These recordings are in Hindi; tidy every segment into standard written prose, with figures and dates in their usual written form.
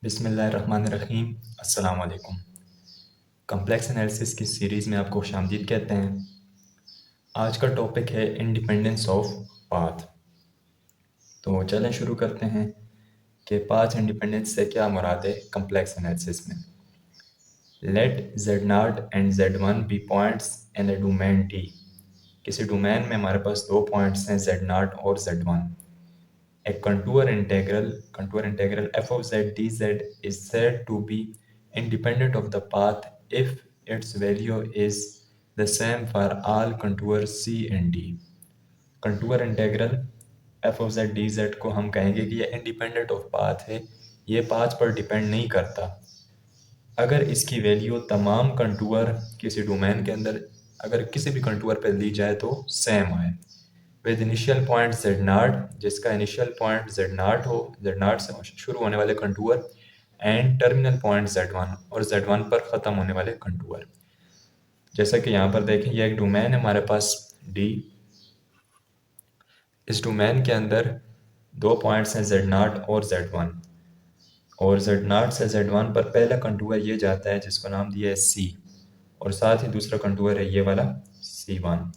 बिस्मिल्लाहिर्रहमानिर्रहीम। अस्सलाम वालेकुम। कम्प्लेक्स एनालिसिस की सीरीज़ में आपको खुशामदीद कहते हैं। आज का टॉपिक है इंडिपेंडेंस ऑफ पाथ। तो चलें शुरू करते हैं कि पाथ इंडिपेंडेंस से क्या मुराद है कम्प्लेक्स एनालिसिस में। Let Z0 and Z1 be points in a domain D. किसी डोमेन में हमारे पास दो पॉइंट्स हैं Z0 और Z1। A contour integral f of z dz is said to be independent of the path if its value is the same for all contours C and D. Contour integral f of z dz को हम कहेंगे कि ये इंडिपेंडेंट ऑफ पाथ है, ये पाथ पर डिपेंड नहीं करता अगर इसकी वैल्यू तमाम कंटूर किसी डोमेन के अंदर अगर किसी भी कंटूर पर ली जाए तो सेम आए। विद इनिशियल पॉइंट Z0, जिसका इनिशियल पॉइंट Z0 हो, Z0 से शुरू होने वाले contour and terminal point Z1 और Z1 पर ख़त्म होने वाले कंटूर। जैसा कि यहाँ पर देखें, ये एक डोमेन है हमारे पास D। इस डोमेन के अंदर दो पॉइंट्स हैं Z0 और Z1 और Z0 से Z1 पर पहला कंटूर ये जाता है जिसको नाम दिया है C और साथ ही दूसरा कंटूर है ये वाला C1।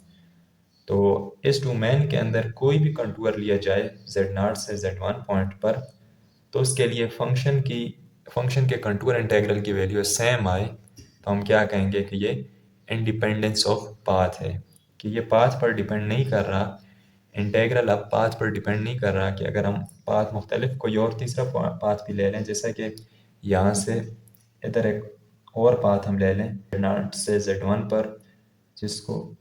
तो इस डोमेन के अंदर कोई भी कंटूर लिया जाए Z0 से Z1 पॉइंट पर तो उसके लिए फंक्शन के कंटूर इंटेग्रल की वैल्यू सेम आए तो हम क्या कहेंगे कि ये इंडिपेंडेंस ऑफ पाथ है, कि ये पाथ पर डिपेंड नहीं कर रहा। इंटेग्रल अब पाथ पर डिपेंड नहीं कर रहा कि अगर हम पाथ मुख्तलिफ कोई और तीसरा पाथ भी ले लें, जैसा कि यहाँ से इधर एक और पाथ हम ले लें Z0 से Z1 पर, जिसको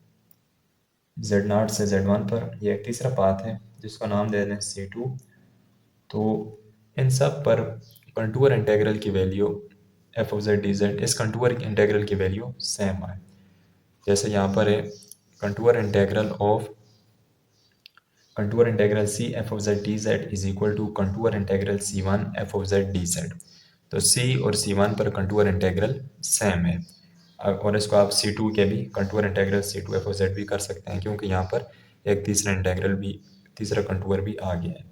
Z0 से Z1 पर ये एक तीसरा पाथ है जिसको नाम दे दें C2। तो इन सब पर कंटूर इंटेग्रल की value f of z dz, इस कंटूर इंटेग्रल की वैल्यू सेम आए। जैसे यहाँ पर है contour integral c f of z dz is equal to contour integral c1 f of z dz। तो c और c1 पर कंटूर इंटेग्रल सेम है और इसको आप c2 के भी contour integral c2 f of z भी कर सकते हैं, क्योंकि यहाँ पर एक तीसरा कंटूर भी आ गया है।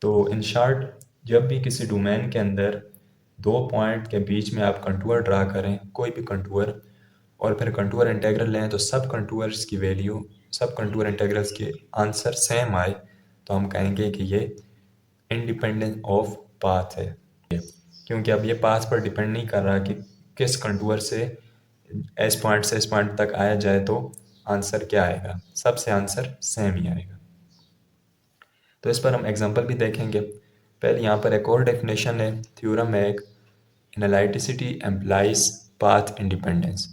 तो इन शॉर्ट, जब भी किसी डोमेन के अंदर दो पॉइंट के बीच में आप कंटूर ड्रा करें, कोई भी कंटूर, और फिर कंटूर इंटेग्रल लें तो सब कंटूर्स की वैल्यू, सब कंटूर इंटेग्रल्स के आंसर सेम आए तो हम कहेंगे कि ये इंडिपेंडेंट ऑफ पाथ है, क्योंकि अब ये पाथ पर डिपेंड नहीं कर रहा कि किस कंटूर से एस पॉइंट से इस पॉइंट तक आया जाए तो आंसर क्या आएगा, सबसे आंसर सेम ही आएगा। तो इस पर हम एग्जांपल भी देखेंगे। पहले यहाँ पर एक और डेफिनेशन है, थ्योरम है एक, एनालिटिसिटी एम्प्लाइज पाथ इंडिपेंडेंस।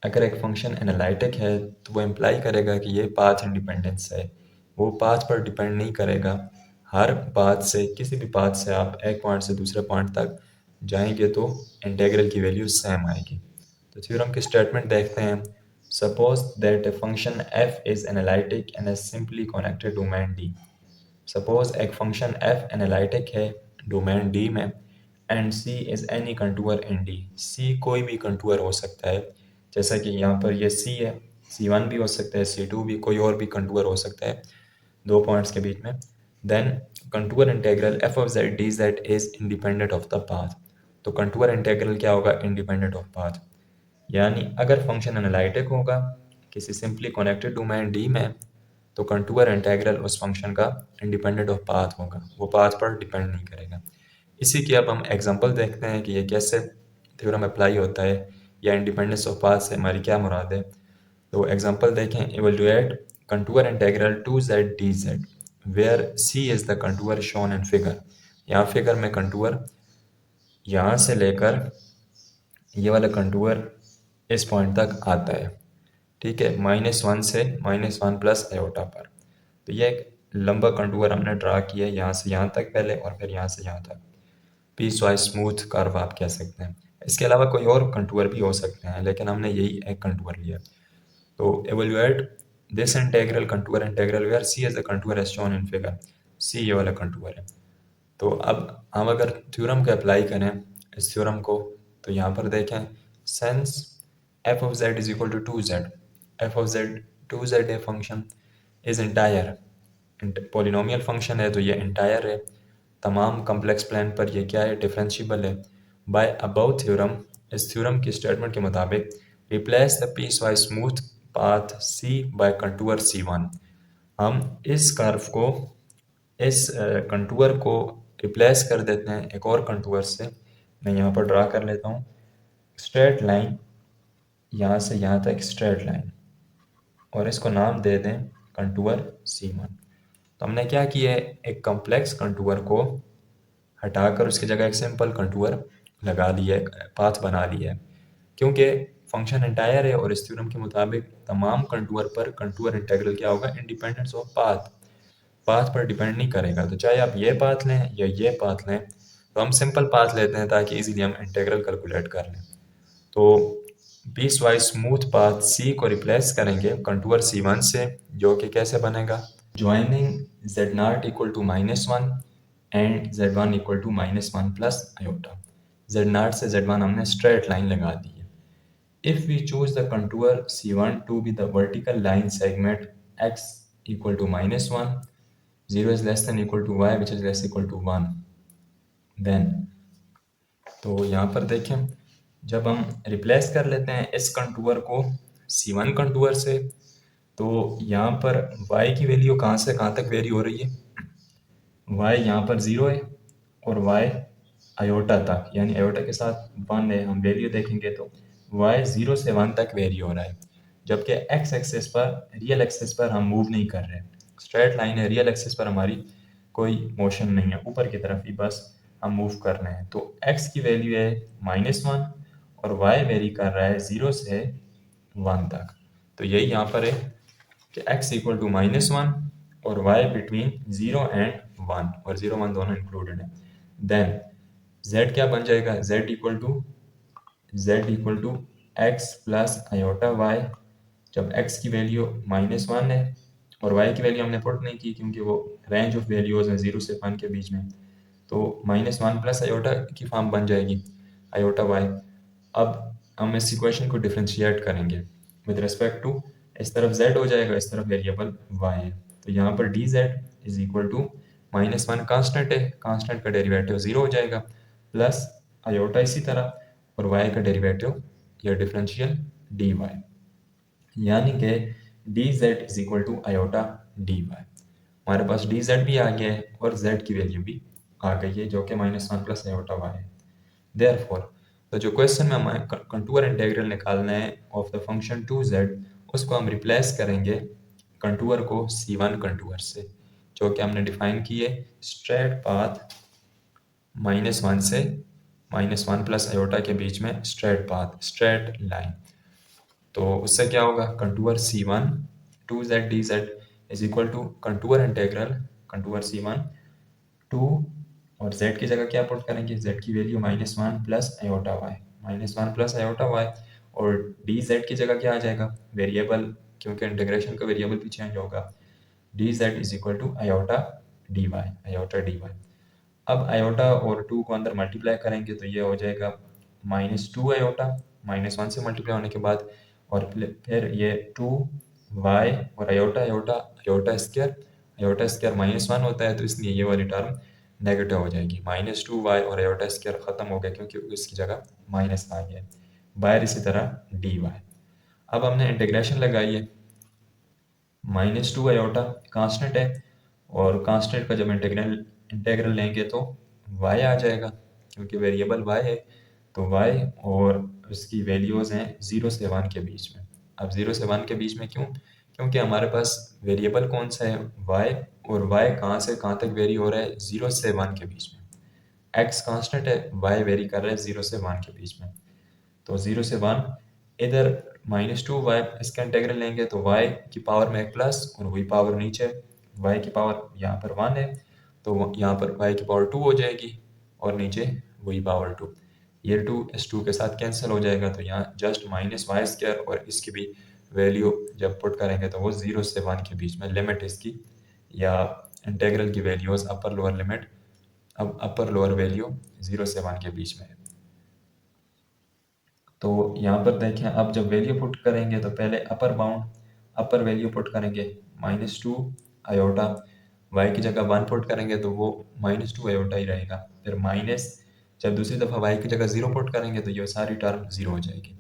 अगर एक फंक्शन एनालिटिक है तो वो इम्प्लाई करेगा कि ये पाथ इंडिपेंडेंस है, वो पाथ पर डिपेंड नहीं करेगा। हर पाथ से, किसी भी पाथ से आप एक पॉइंट से दूसरे पॉइंट तक जाएंगे तो इंटेग्रल की वैल्यू सेम आएगी। तो थ्योरम की स्टेटमेंट देखते हैं। Suppose that a function f is analytic in A simply connected domain D। Suppose एक फंक्शन f एनालिटिक है डोमेन D में and C is any contour in D। C कोई भी कंटूर हो सकता है, जैसा कि यहाँ पर ये C है, C1 भी हो सकता है, C2 भी, कोई और भी कंटूर हो सकता है दो पॉइंट्स के बीच में। Then contour integral f of z dz is independent of the path. तो कंटूर इंटेग्रल क्या होगा, इंडिपेंडेंट ऑफ पाथ। यानी अगर फंक्शन एनालिटिक होगा किसी सिंपली कनेक्टेड डोमेन D में तो कंटूर इंटेग्रल उस फंक्शन का इंडिपेंडेंट ऑफ पाथ होगा, वो पाथ पर डिपेंड नहीं करेगा। इसी की अब हम एग्जांपल देखते हैं कि ये कैसे थ्योरम अप्लाई होता है या इंडिपेंडेंस ऑफ पाथ से हमारी क्या मुराद है। तो एग्जांपल देखें। Evaluate contour integral 2z dz where c is the contour shown in figure. यहाँ फिगर में कंटूर यहाँ से लेकर ये वाला कंटूर इस पॉइंट तक आता है, ठीक है, -1 से -1 प्लस आयोटा पर। तो ये एक लंबा कंटूर हमने ड्रा किया है यहाँ से यहाँ तक पहले और फिर यहाँ से यहाँ तक। पीस वाइज स्मूथ कर्व आप कह सकते हैं। इसके अलावा कोई और कंटूर भी हो सकते हैं, लेकिन हमने यही एक कंटूर लिया। तो evaluate this integral contour integral where C as the contour as shown in figure. See ये वाला कंटूर है। तो अब हम अगर थ्योरम को अप्लाई करें इस थ्योरम को, तो यहाँ पर देखें, sense f of z is equal to 2z, f of z 2z है function, is entire, polynomial function है तो ये इंटायर है। तमाम कम्प्लेक्स प्लान पर ये क्या है, डिफरेंशिएबल है। बाय अबव थ्योरम, इस थ्योरम की स्टेटमेंट के मुताबिक replace the piecewise smooth path C by contour C1। हम इस कर्व को, इस कंटूर को रिप्लेस कर देते हैं एक और कंटूर से। मैं यहाँ पर ड्रा कर लेता हूँ स्ट्रेट लाइन, यहाँ से यहाँ तक स्ट्रेट लाइन, और इसको नाम दे दें कंटूर C1। तो हमने क्या किया है, एक कॉम्प्लेक्स कंटूर को हटाकर उसकी जगह एक सिंपल कंटूर लगा लिया है, पाथ बना लिया है। क्योंकि फंक्शन एंटायर है और इस थ्योरम के मुताबिक तमाम कंटूर पर कंटूर इंटीग्रल क्या होगा, इंडिपेंडेंस ऑफ पाथ, पाथ पर डिपेंड नहीं करेगा। तो चाहे आप ये पाथ लें या ये पाथ लें, तो हम सिंपल पाथ लेते हैं ताकि इजीली हम इंटीग्रल कैलकुलेट कर लें। तो पीस वाइज स्मूथ पाथ सी को रिप्लेस करेंगे कंटूर C1 से, जो कि कैसे बनेगा, joining z naught equal to -1 and z1 equal to -1 plus iota. z naught से z1 हमने स्ट्रेट लाइन लगा दी है। If we choose the contour C1 to be the vertical line segment x equal to -1, 0 is less than equal to y which is less equal to 1, then, तो यहाँ पर देखें, जब हम रिप्लेस कर लेते हैं इस कंटूर को C1 कंटूर से, तो यहाँ पर y की वैल्यू कहाँ से कहाँ तक वेरी हो रही है, y यहाँ पर 0 है और y आयोटा तक, यानी आयोटा के साथ 1 है। हम वैल्यू देखेंगे तो y 0 से 1 तक वेरी हो रहा है, जबकि x एक्सिस पर, रियल एक्सिस पर हम मूव नहीं कर रहे, स्ट्रेट लाइन है, रियल एक्सिस पर हमारी कोई मोशन नहीं है, ऊपर की तरफ ही बस हम मूव कर रहे हैं। तो x की वैल्यू है -1 और y वेरी कर रहा है 0 से 1 तक। तो यही यहाँ पर है कि x इक्वल टू -1 और y बिटवीन 0 एंड 1, और 0 1 दोनों इंक्लूडेड है। देन z क्या बन जाएगा, z equal to x plus iota y, जब x की वैल्यू -1 है और y की वैल्यू हमने पुट नहीं की क्योंकि वो रेंज ऑफ वैल्यूज है 0 से 1 के बीच में, तो -1 प्लस आयोटा की फॉर्म बन जाएगी आयोटा वाई। अब हम इस इक्वेशन को डिफ्रेंशिएट करेंगे विद रिस्पेक्ट टू, इस तरफ z हो जाएगा, इस तरफ वेरिएबल y है, तो यहाँ पर dz is equal to -1 constant है, कांस्टेंट का डेरिवेटिव 0 हो जाएगा, प्लस आयोटा इसी तरह, और y का डेरिवेटिव या डिफरेंशियल dy, यानी कि dz is equal to iota dy। हमारे पास dz भी आ गया है और z की वैल्यू भी आ गई है जो कि -1 प्लस आयोटा y है। देयरफॉर, तो जो क्वेश्चन में हमें कंटूर इंटीग्रल निकालना है ऑफ द फंक्शन 2z, उसको हम रिप्लेस करेंगे कंटूर को C1 कंटूर से, जो कि हमने डिफाइन किए स्ट्रेट पाथ -1 से -1 प्लस आयोटा के बीच में स्ट्रेट पाथ, स्ट्रेट लाइन। तो उससे क्या होगा, contour C1 2z dz is equal to contour integral contour C1 2, और z की जगह क्या पुट करेंगे, z की value -1 plus iota y, -1 plus iota y, और dz की जगह क्या आ जाएगा, वेरिएबल, क्योंकि इंटीग्रेशन का वेरिएबल भी चेंज होगा, dz is equal to iota dy, iota dy। अब आयोटा और 2 को अंदर मल्टीप्लाई करेंगे तो ये हो जाएगा -2 आयोटा, -1 से मल्टीप्लाई होने के बाद, और फिर ये 2y और आयोटा आयोटा आयोटा स्क्वायर -1 होता है, तो इसलिए ये वाली टर्म नेगेटिव हो जाएगी, -2y और आयोटा स्क्वायर ख़त्म हो गया क्योंकि इसकी जगह माइनस आ गया, बाहर इसी तरह dy। अब हमने इंटीग्रेशन लगाई है, -2 आयोटा कांस्टेंट है, और कांस्टेंट का जब इंटीग्रल लेंगे तो y आ जाएगा क्योंकि वेरिएबल y है, तो y और उसकी वैल्यूज़ हैं 0 से 1 के बीच में। अब 0 से 1 के बीच में क्यों, क्योंकि हमारे पास वेरिएबल कौन सा है, y, और y कहाँ से कहाँ तक वेरी हो रहा है, 0 से 1 के बीच में। x कांस्टेंट है, y वेरी कर रहा है 0 से 1 के बीच में, तो 0 से 1, इधर -2y इसका इंटीग्रल लेंगे तो y की पावर में एक प्लस और वही पावर नीचे, y की पावर यहाँ पर 1 है, तो यहाँ पर y की पावर 2 हो जाएगी और नीचे वही पावर 2, ये 2 इस 2 के साथ कैंसिल हो जाएगा, तो यहाँ जस्ट -y² और इसकी भी वैल्यू जब पुट करेंगे तो वो 0 से 1 के बीच में लिमिट इसकी, या इंटीग्रल की वैल्यूज़ अपर लोअर लिमिट, अब अपर लोअर वैल्यू 0 से 1 के बीच में है। तो यहाँ पर देखें, अब जब वैल्यू पुट करेंगे तो पहले अपर बाउंड, अपर वैल्यू पुट करेंगे -2 आयोटा, वाई की जगह 1 पुट करेंगे तो वो -2 आयोटा ही रहेगा। फिर माइनस जब दूसरी दफ़ा वाई की जगह 0 पुट करेंगे तो ये सारी टर्म 0 हो जाएगी।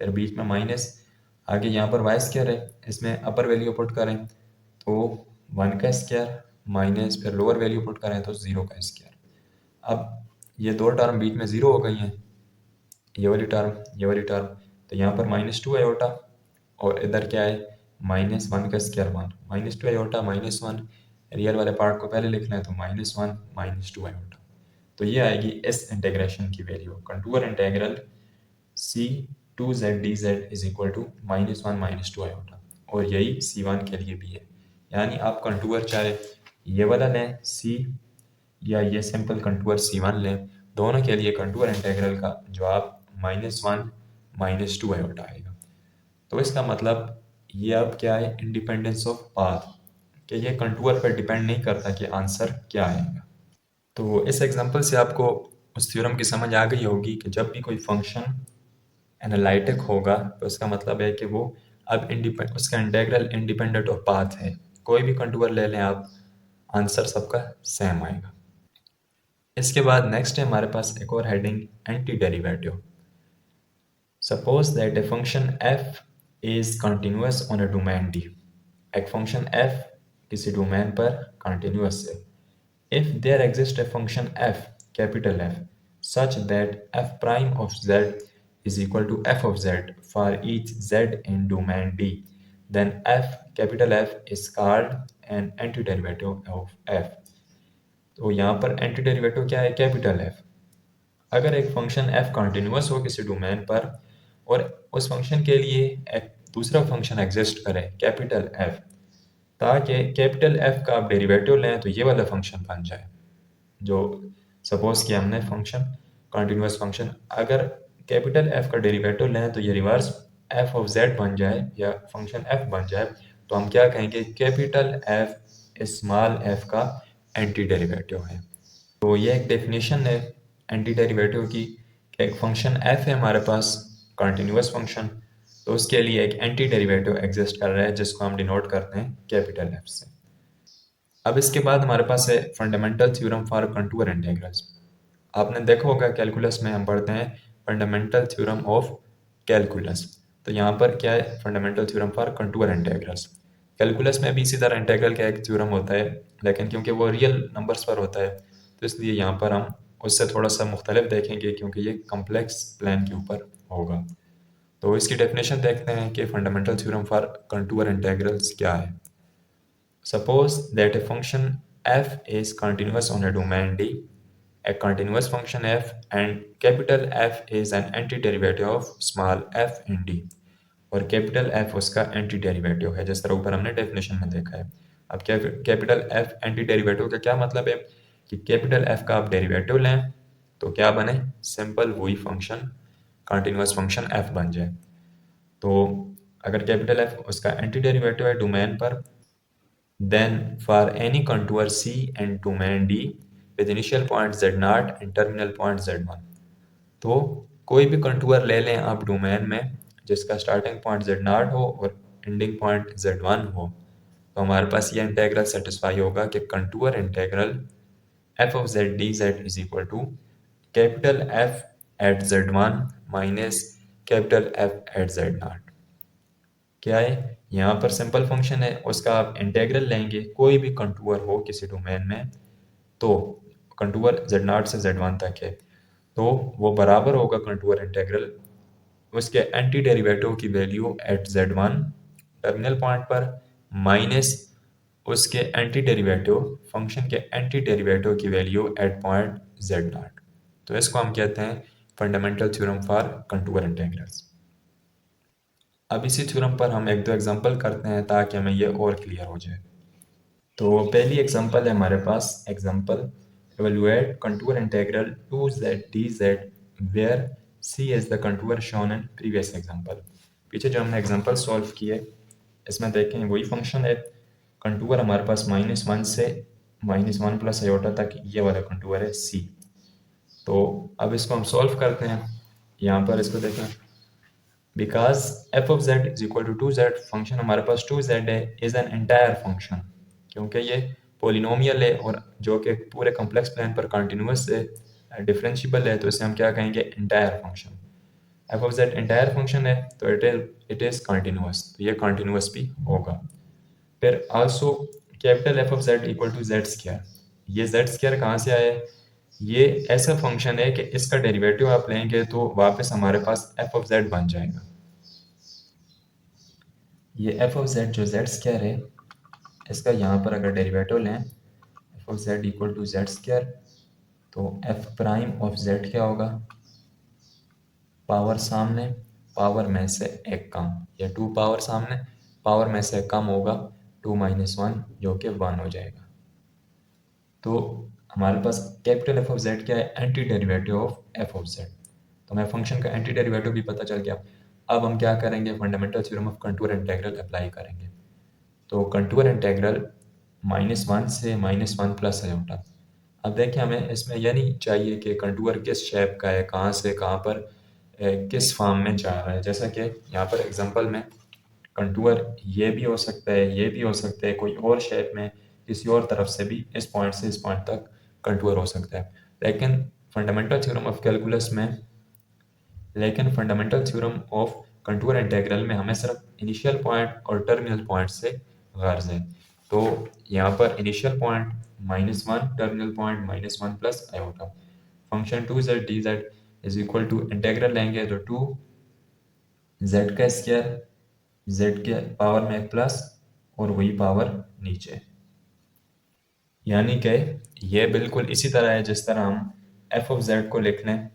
फिर बीच में माइनस, आगे यहाँ पर वाई स्क्वायर है, इसमें अपर वैल्यू पुट करें तो 1 का स्क्वायर माइनस फिर लोअर वैल्यू पुट करें तो 0 का स्क्वायर। अब ये दो टर्म बीच में 0 हो गई हैं, ये वाली टर्म ये वाली टर्म, तो यहाँ पर -2 आयोटा और इधर क्या है -1 का स्क्वायर 1, -2 आयोटा -1, रियल वाले पार्ट को पहले लिखना है तो -1 -2 आयोटा। तो ये आएगी इस इंटीग्रेशन की value, contour integral C two z d z is equal to -1 -2 iota, और यही C1 के लिए भी है। यानी आप कंटूर चाहे ये वाला लें सी या ये सिंपल कंटूर C1 लें, दोनों के लिए कंटूर इंटीग्रल का जवाब -1 -2 आयोटा आएगा। तो इसका मतलब ये अब क्या है, इंडिपेंडेंस ऑफ पाथ, कि ये कंटूर पर डिपेंड नहीं करता कि आंसर क्या आएगा। तो इस एग्जांपल से आपको उस थ्योरम की समझ आ गई होगी कि जब भी कोई फंक्शन एनालिटिक होगा तो इसका मतलब है कि वो अब उसका इंटीग्रल इंडिपेंडेंट ऑफ पाथ है। कोई भी कंटूर ले लें आप, आंसर सबका सेम आएगा। इसके बाद नेक्स्ट है हमारे पास एक और heading, anti derivative. Suppose that a function f is continuous on a domain d। एक फंक्शन f किसी डोमेन पर कंटिन्यूअस है। If there exists a function f, capital F, such that f prime of z is equal to f of z for each z in domain D, then f, capital F, is called an antiderivative of f। तो यहाँ पर एंटीडेरिवेटिव क्या है, कैपिटल एफ। अगर एक फंक्शन f कंटिन्यूअस हो किसी डोमेन पर और उस फंक्शन के लिए एक दूसरा फंक्शन एग्जिस्ट करे कैपिटल f, ताकि कैपिटल f का आप डेरिवेटिव लें तो ये वाला फंक्शन बन जाए। जो सपोज कि हमने फंक्शन कंटिन्यूअस फंक्शन, अगर कैपिटल f का डेरिवेटिव लें तो ये रिवर्स f ऑफ z बन जाए या फंक्शन f बन जाए, तो हम क्या कहेंगे, कैपिटल f स्मॉल f का एंटी डेरिवेटिव है। तो ये एक डेफिनेशन है एंटी डेरिवेटिव की, कि एक फंक्शन f है हमारे पास कंटिन्यूअस फंक्शन, तो उसके लिए एक एंटी डेरिवेटिव एग्जिस्ट कर रहा है जिसको हम डिनोट करते हैं कैपिटल f से। अब इसके बाद हमारे पास है fundamental theorem for contour integrals. आपने देखा होगा कैलकुलस में हम पढ़ते हैं फंडामेंटल थ्योरम ऑफ कैलकुलस, तो यहाँ पर क्या है, fundamental theorem for contour integrals. Calculus में भी इसी तरह इंटीग्रल का एक थ्योरम होता है, लेकिन क्योंकि वो रियल नंबर्स पर होता है तो इसलिए यहाँ पर हम उससे थोड़ा सा मुख्तलिफ देखेंगे, क्योंकि ये कम्प्लेक्स प्लान के ऊपर होगा। तो इसकी डेफिनेशन देखते हैं कि fundamental theorem for contour integrals क्या है। Suppose that a function f is continuous on a domain D, a continuous function f, and capital F is an antiderivative of small f in D, और कैपिटल F उसका एंटी डेरिवेटिव है, जिस तरह ऊपर हमने डेफिनेशन में देखा है। अब कैपिटल F एंटी डेरिवेटिव का क्या मतलब है, कि कैपिटल F का आप डेरिवेटिव लें तो क्या बने, सिंपल वही फंक्शन कंटिन्यूअस फंक्शन f बन जाए। तो अगर कैपिटल F उसका एंटी डेरिवेटिव है डोमेन पर, then for any contour C and domain D with initial point Z0 and terminal point Z1, तो कोई भी कंटूर ले लें आप डोमेन में जिसका स्टार्टिंग पॉइंट Z0 हो और एंडिंग पॉइंट Z1 हो, तो हमारे पास ये इंटीग्रल सेटिस्फाई होगा कि contour integral f of z dz is equal to capital F at Z1 minus capital F at Z0। क्या है, यहाँ पर सिंपल फंक्शन है, उसका आप इंटीग्रल लेंगे, कोई भी कंटूर हो किसी डोमेन में, तो कंटूर Z0 से Z1 तक है, तो वो बराबर होगा कंटूर इंटीग्रल उसके एंटी डेरिवेटिव की value at Z1 terminal point पर माइनस उसके एंटी डेरिवेटिव फंक्शन के एंटी डेरिवेटिव की वैल्यू एट पॉइंट Z0। तो इसको हम कहते हैं fundamental theorem for contour integrals. अब इसी थ्योरम पर हम एक दो एग्जांपल करते हैं ताकि हमें ये और क्लियर हो जाए। तो पहली एग्जांपल है हमारे पास, example evaluate contour integral 2z dz where c is the contour shown in previous example। पीछे जो हमने एग्जांपल सॉल्व किए इसमें देखें वही फंक्शन है, कंटूर हमारे पास -1 से -1 प्लस आयोटा तक ये वाला कंटूर है c। तो अब इसको हम सॉल्व करते हैं, यहाँ पर इसको देखें, because f of z is equal to 2z, function हमारे पास 2z है, इज एन एंटायर फंक्शन, क्योंकि ये पोलिनोमियल है और जो कि पूरे कॉम्प्लेक्स प्लान पर कंटिन्यूस है, डिफरेंशिएबल है, तो इसे हम क्या कहेंगे, entire function. F of Z entire function है तो इट इज़ कंटिन्यूस, तो ये कंटिन्यूस भी होगा। फिर also capital F of z equal to z square. ये जेड स्क्वायर कहाँ से आया है? ये ऐसा फंक्शन है कि इसका डेरिवेटिव आप लेंगे तो वापस हमारे पास एफ ऑफ जेड बन जाएगा। ये एफ ऑफ जेड जो जेड स्क्वायर है, इसका यहाँ पर अगर डेरिवेटिव लें F of z equal to z square, तो एफ प्राइम ऑफ जेड क्या होगा, पावर सामने, पावर में से एक कम, या टू पावर सामने, पावर में से कम होगा, 2 - 1 जो कि 1 हो जाएगा। तो हमारे पास कैपिटल एफ ऑफ जेड क्या है, anti derivative of F of Z. तो हमें फंक्शन का एंटी डेरिवेटिव भी पता चल गया। अब हम क्या करेंगे, fundamental theorem of contour integral apply करेंगे। तो कंटूर इंटीग्रल -1 से -1 प्लस आयोटा। अब देखिए हमें इसमें यह नहीं चाहिए कि कंटूर किस शेप का है, कहाँ से कहाँ पर किस फॉर्म में जा रहा है। जैसा कि यहाँ पर एग्जांपल में कंटूर ये भी हो सकता है, ये भी हो सकता है, कोई और शेप में किसी और तरफ से भी इस पॉइंट से इस पॉइंट तक कंटूर हो सकता है। लेकिन फंडामेंटल थ्योरम ऑफ कैलकुलस में लेकिन fundamental theorem of contour integral में हमें सिर्फ इनिशियल पॉइंट और टर्मिनल पॉइंट से गर्ज है। तो यहाँ पर initial point -1, terminal point -1 plus iota. Function 2z dz is equal to integral लेंगे तो 2z का स्क्वायर, z के पावर में प्लस और वही पावर नीचे। यानी कि ये बिल्कुल इसी तरह है जिस तरह हम एफ ऑफ जेड को लिख लें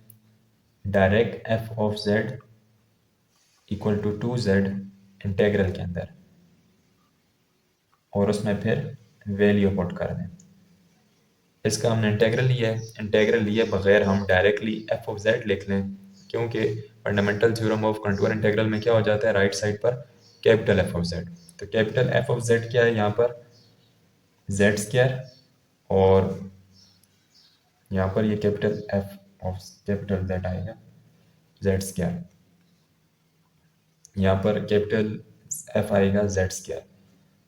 direct F of z equal to 2z integral के अंदर, और उसमें फिर वैल्यू पुट कर दें। इसका हमने इंटीग्रल लिया है, इंटीग्रल लिए बगैर हम डायरेक्टली एफ ऑफ जेड लिख लें, क्योंकि fundamental theorem of contour integral में क्या हो जाता है, राइट साइड पर कैपिटल एफ ऑफ जेड। तो कैपिटल एफ ऑफ जेड क्या है यहाँ पर, जेड स्क्वायर, और यहाँ पर ये capital F of capital Z आएगा जेड स्क्वायर, यहाँ पर कैपिटल एफ आएगा जेड स्क्वायर।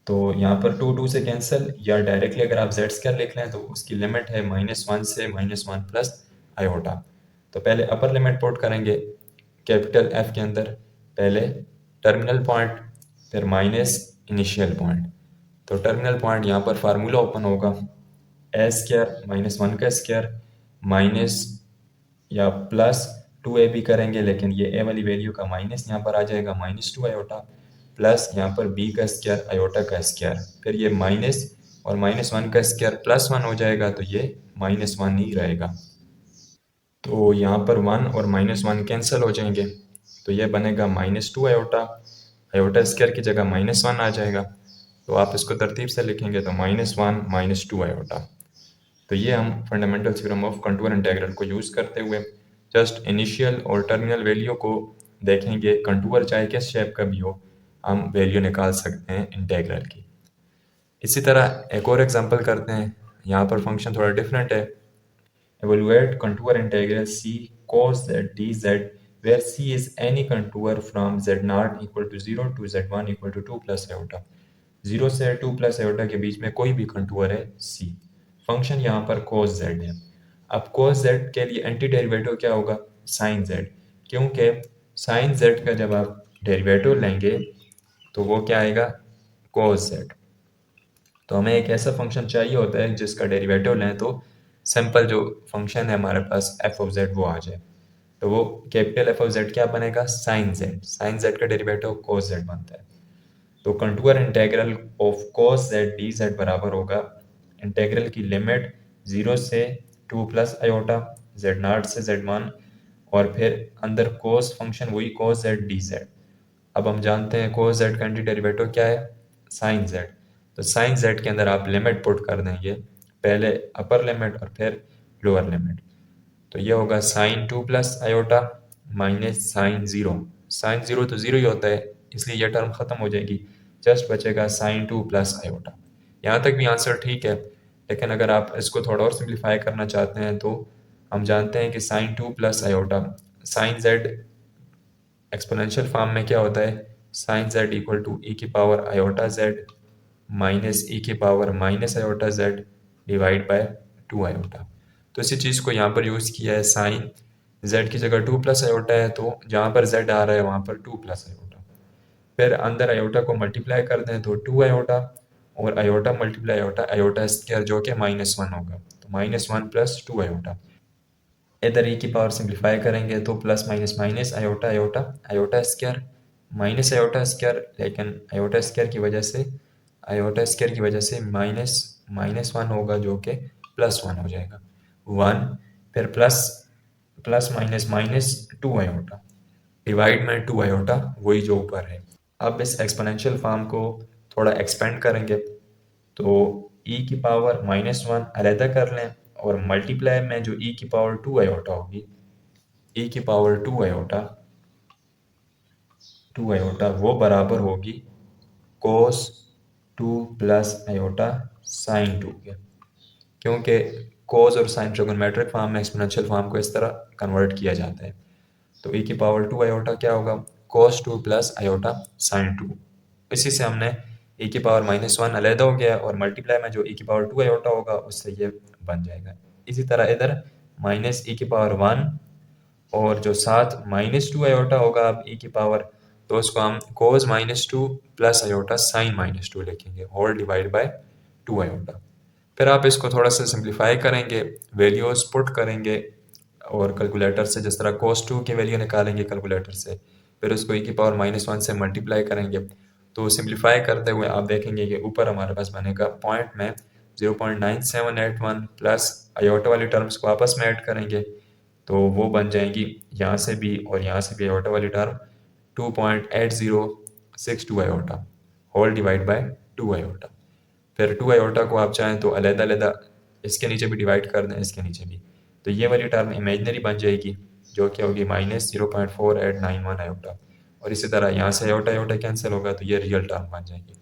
तो यहाँ पर 2 से कैंसिल, या डायरेक्टली अगर आप जेड स्क्वायर लिख लें तो उसकी लिमिट है -1 से -1 प्लस आयोटा। तो पहले अपर लिमिट पुट करेंगे कैपिटल एफ के अंदर, पहले टर्मिनल पॉइंट फिर माइनस इनिशियल पॉइंट। तो टर्मिनल पॉइंट यहाँ पर फार्मूला ओपन होगा, ए स्क्वायर -1 का स्क्वायर माइनस या प्लस 2ab करेंगे, लेकिन ये ए वाली वैल्यू का माइनस यहाँ पर आ जाएगा, -2 आयोटा, प्लस यहाँ पर b का स्क्वायर आयोटा का स्क्वायर, फिर ये माइनस और -1 का स्क्वायर +1 हो जाएगा, तो ये -1 ही रहेगा। तो यहाँ पर 1 और -1 कैंसिल हो जाएंगे, तो ये बनेगा -2 आयोटा, आयोटा स्क्वायर की जगह -1 आ जाएगा। तो आप इसको तरतीब से लिखेंगे तो -1 -2 आयोटा। तो ये हम fundamental theorem of contour integral को यूज़ करते हुए जस्ट इनिशियल और टर्मिनल वैल्यू को देखेंगे, कंटूर चाहे किस शेप का भी हो, हम वैल्यू निकाल सकते हैं इंटीग्रल की। इसी तरह एक और एग्जांपल करते हैं, यहाँ पर फंक्शन थोड़ा डिफरेंट है। Evaluate contour integral c cos z dz where c is any contour from z0 equal to 0 to z1 equal to 2 plus iota। 0 से 2 प्लस आयोटा के बीच में कोई भी कंटूर है c। फंक्शन यहाँ पर cos z है। अब cos z के लिए एंटी डेरिवेटिव क्या होगा, sin z, क्योंकि sin z का जब आप डेरिवेटिव लेंगे तो वो क्या आएगा, cos z। तो हमें एक ऐसा फंक्शन चाहिए होता है जिसका डेरिवेटिव लें तो सिंपल जो फंक्शन है हमारे पास एफ ऑफ जेड वो आ जाए। तो वो कैपिटल एफ ऑफ जेड क्या बनेगा, साइन जेड, साइन जेड का डेरिवेटिव कोस जेड बनता है। तो contour integral of cos Z d Z बराबर होगा इंटीग्रल की लिमिट 0 से 2 प्लस आयोटा z0 से z1, और फिर अंदर कोस फंक्शन वही कोस जेड डी जेड। अब हम जानते हैं कोस जेड का एंटी डेरिवेटिव क्या है, साइन जेड। तो साइन जेड के अंदर आप लिमिट पुट कर देंगे, पहले अपर लिमिट और फिर लोअर लिमिट। तो ये होगा sine 2 plus iota minus sine 0। Sine 0 तो 0 ही होता है, इसलिए यह टर्म खत्म हो जाएगी, जस्ट बचेगा साइन 2 प्लस आयोटा। यहाँ तक भी आंसर ठीक है, लेकिन अगर आप इसको थोड़ा और सिंप्लीफाई करना चाहते हैं तो हम जानते हैं कि sine 2 plus iota, sine z exponential form में क्या होता है, sine z equal to e की power iota z minus e की power minus iota z divide by 2 iota. तो इसी चीज़ को यहाँ पर यूज़ किया है, साइन जेड की जगह 2 प्लस आयोटा है, तो जहाँ पर जेड आ रहा है वहाँ पर 2 प्लस आयोटा। फिर अंदर आयोटा को मल्टीप्लाई कर दें तो 2 आयोटा, और iota multiply iota, iota square जो कि -1 होगा, तो -1 प्लस 2 आयोटा। इधर ई की पावर सिंप्लीफाई करेंगे तो plus minus minus iota iota, iota square minus iota square, लेकिन आयोटा स्क्वायर की वजह से माइनस -1 होगा जो कि +1 हो जाएगा 1। फिर plus plus minus minus 2 iota divide में 2 आयोटा, वही जो ऊपर है। अब इस एक्सपोनेंशियल फॉर्म को थोड़ा एक्सपेंड करेंगे तो ई की पावर -1 अलहदा कर लें, और मल्टीप्लाई में जो ई की पावर 2 आयोटा होगी, ई की पावर 2 आयोटा वो बराबर होगी कोस 2 प्लस आयोटा साइन 2 के, क्योंकि कोस और साइन ट्रिगोनोमेट्रिक फॉर्म में एक्सपोनेंशियल फॉर्म को इस तरह कन्वर्ट किया जाता है। तो ई की पावर 2 आयोटा क्या होगा, कोस 2 प्लस आयोटा साइन 2। इसी से हमने ई की पावर -1 अलहदा हो गया, और मल्टीप्लाई में जो ई की पावर 2 आयोटा होगा उससे ये बन जाएगा। इसी तरह इधर माइनस ई की पावर 1, और जो साथ -2 आयोटा होगा अब ई की पावर, तो उसको हम कोस -2 प्लस आयोटा साइन -2 लिखेंगे, होल डिवाइड बाय 2 आयोटा। फिर आप इसको थोड़ा सा सिंप्लीफाई करेंगे, वैल्यूज पुट करेंगे, और कैलकुलेटर से जिस तरह कोस 2 की वैल्यू निकालेंगे कैलकुलेटर से, फिर उसको ई की पावर -1 से मल्टीप्लाई करेंगे। तो सिंप्लीफाई करते हुए आप देखेंगे कि ऊपर हमारे पास बनेगा पॉइंट में 0.9781 प्लस आयोटा वाली टर्म्स को आपस में ऐड करेंगे तो वो बन जाएगी यहाँ से भी और यहाँ से भी आयोटा वाली term 2.8062 iota, whole divide by 2 iota. फिर 2 आयोटा को आप चाहें तो अलग-अलग इसके नीचे भी डिवाइड कर दें, इसके नीचे भी, तो ये वाली टर्म इमेजिनरी बन जाएगी जो कि होगी -0.4891 आयोटा, और इसी तरह यहाँ से आयोटा आयोटा कैंसिल होगा तो ये रियल टर्म बन जाएगी।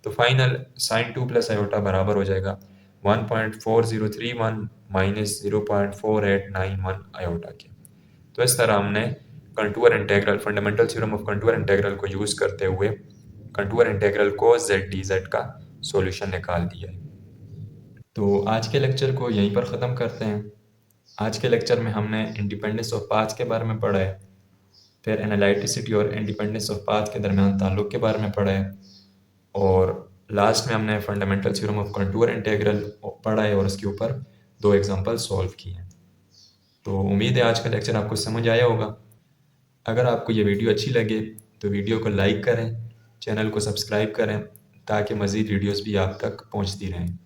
तो फाइनल साइन 2 प्लस आयोटा बराबर हो जाएगा 1.4031 माइनस 0.4891 आयोटा के। तो इस तरह हमने contour integral, fundamental theorem of contour integral को यूज़ करते हुए contour integral cos z dz का सॉल्यूशन निकाल दिया है। तो आज के लेक्चर को यहीं पर ख़त्म करते हैं। आज के लेक्चर में हमने इंडिपेंडेंस ऑफ पाथ्स के बारे में पढ़ा है, फिर एनालिटिसिटी और इंडिपेंडेंस ऑफ पाथ के दरमियान ताल्लुक़ के बारे में पढ़ा है, और लास्ट में हमने fundamental theorem of contour integral पढ़ा है और उसके ऊपर 2 एग्जांपल सॉल्व किए हैं। तो उम्मीद है आज का लेक्चर आपको समझ आया होगा। अगर आपको ये वीडियो अच्छी लगे तो वीडियो को लाइक करें, चैनल को सब्सक्राइब करें ताकि मज़ीद वीडियोस भी आप तक पहुंचती रहें।